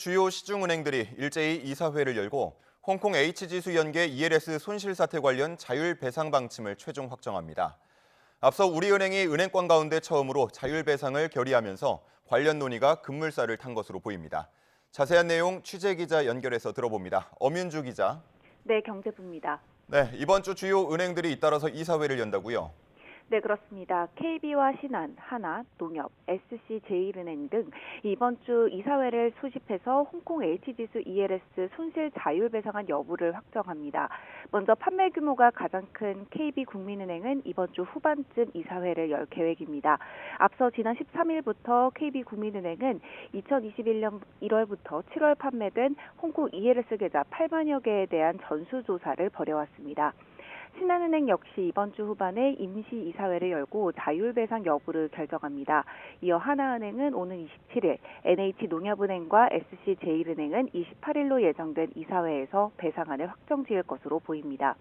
주요 시중은행들이 일제히 이사회를 열고 홍콩 H지수 연계 ELS 손실 사태 관련 자율 배상 방침을 최종 확정합니다. 앞서 우리은행이 은행권 가운데 처음으로 자율 배상을 결의하면서 관련 논의가 급물살을 탄 것으로 보입니다. 자세한 내용 취재 기자 연결해서 들어봅니다. 엄윤주 기자. 네, 경제부입니다. 네, 이번 주 주요 은행들이 잇따라서 이사회를 연다고요? 네, 그렇습니다. KB와 신한, 하나, 농협, SC제일은행 등 이번 주 이사회를 소집해서 홍콩 H지수 ELS 손실 자율배상안 여부를 확정합니다. 먼저 판매 규모가 가장 큰 KB국민은행은 이번 주 후반쯤 이사회를 열 계획입니다. 앞서 지난 13일부터 KB국민은행은 2021년 1월부터 7월 판매된 홍콩 ELS 계좌 8만여 개에 대한 전수조사를 벌여왔습니다. 신한은행 역시 이번 주 후반에 임시 이사회를 열고 자율배상 여부를 결정합니다. 이어 하나은행은 오는 27일, NH농협은행과 SC제일은행은 28일로 예정된 이사회에서 배상안을 확정지을 것으로 보입니다.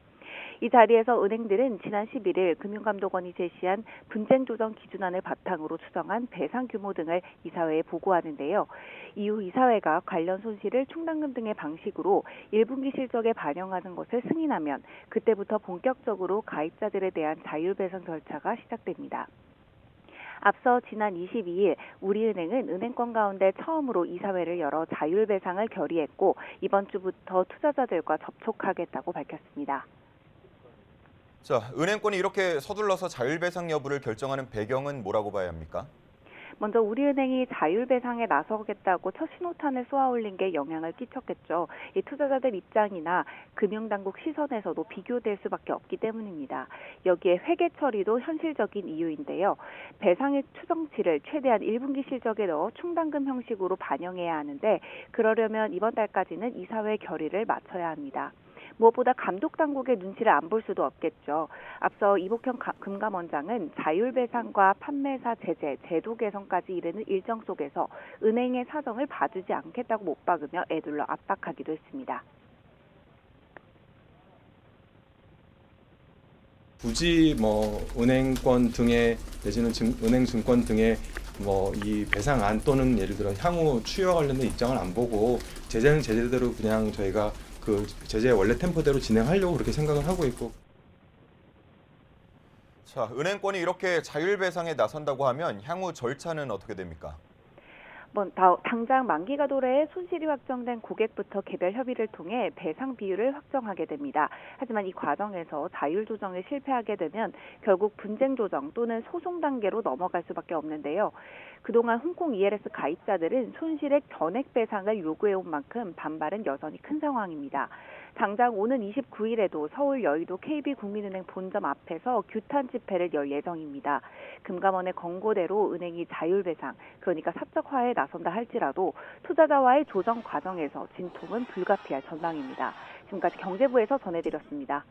이 자리에서 은행들은 지난 11일 금융감독원이 제시한 분쟁 조정 기준안을 바탕으로 추정한 배상 규모 등을 이사회에 보고하는데요. 이후 이사회가 관련 손실을 충당금 등의 방식으로 1분기 실적에 반영하는 것을 승인하면 그때부터 본격적으로 가입자들에 대한 자율배상 절차가 시작됩니다. 앞서 지난 22일 우리은행은 은행권 가운데 처음으로 이사회를 열어 자율배상을 결의했고 이번 주부터 투자자들과 접촉하겠다고 밝혔습니다. 자, 은행권이 이렇게 서둘러서 자율 배상 여부를 결정하는 배경은 뭐라고 봐야 합니까? 먼저 우리은행이 자율배상에 나서겠다고 첫 신호탄을 쏘아올린 게 영향을 끼쳤겠죠. 이 투자자들 입장이나 금융당국 시선에서도 비교될 수밖에 없기 때문입니다. 여기에 회계 처리도 현실적인 이유인데요. 배상의 추정치를 최대한 1분기 실적에 넣어 충당금 형식으로 반영해야 하는데 그러려면 이번 달까지는 이사회 결의를 마쳐야 합니다. 무엇보다 감독당국의 눈치를 안 볼 수도 없겠죠. 앞서 이복현 금감원장은 자율배상과 판매사 제재, 제도 개선까지 이르는 일정 속에서 은행의 사정을 봐주지 않겠다고 못 박으며 애둘러 압박하기도 했습니다. 굳이 은행권 등의 내지는 은행 증권 등의 이 배상안 또는 예를 들어 향후 추이와 관련된 입장을 안 보고 제재는 제재대로 그냥 저희가 그 제재 원래 템포대로 진행하려고 그렇게 생각을 하고 있고. 자, 은행권이 이렇게 자율 배상에 나선다고 하면 향후 절차는 어떻게 됩니까? 당장 만기가 도래해 손실이 확정된 고객부터 개별 협의를 통해 배상 비율을 확정하게 됩니다. 하지만 이 과정에서 자율 조정에 실패하게 되면 결국 분쟁 조정 또는 소송 단계로 넘어갈 수밖에 없는데요. 그동안 홍콩 ELS 가입자들은 손실액 전액 배상을 요구해온 만큼 반발은 여전히 큰 상황입니다. 당장 오는 29일에도 서울 여의도 KB국민은행 본점 앞에서 규탄 집회를 열 예정입니다. 금감원의 권고대로 은행이 자율배상, 그러니까 사적 화해에 나선다 할지라도 투자자와의 조정 과정에서 진통은 불가피할 전망입니다. 지금까지 경제부에서 전해드렸습니다.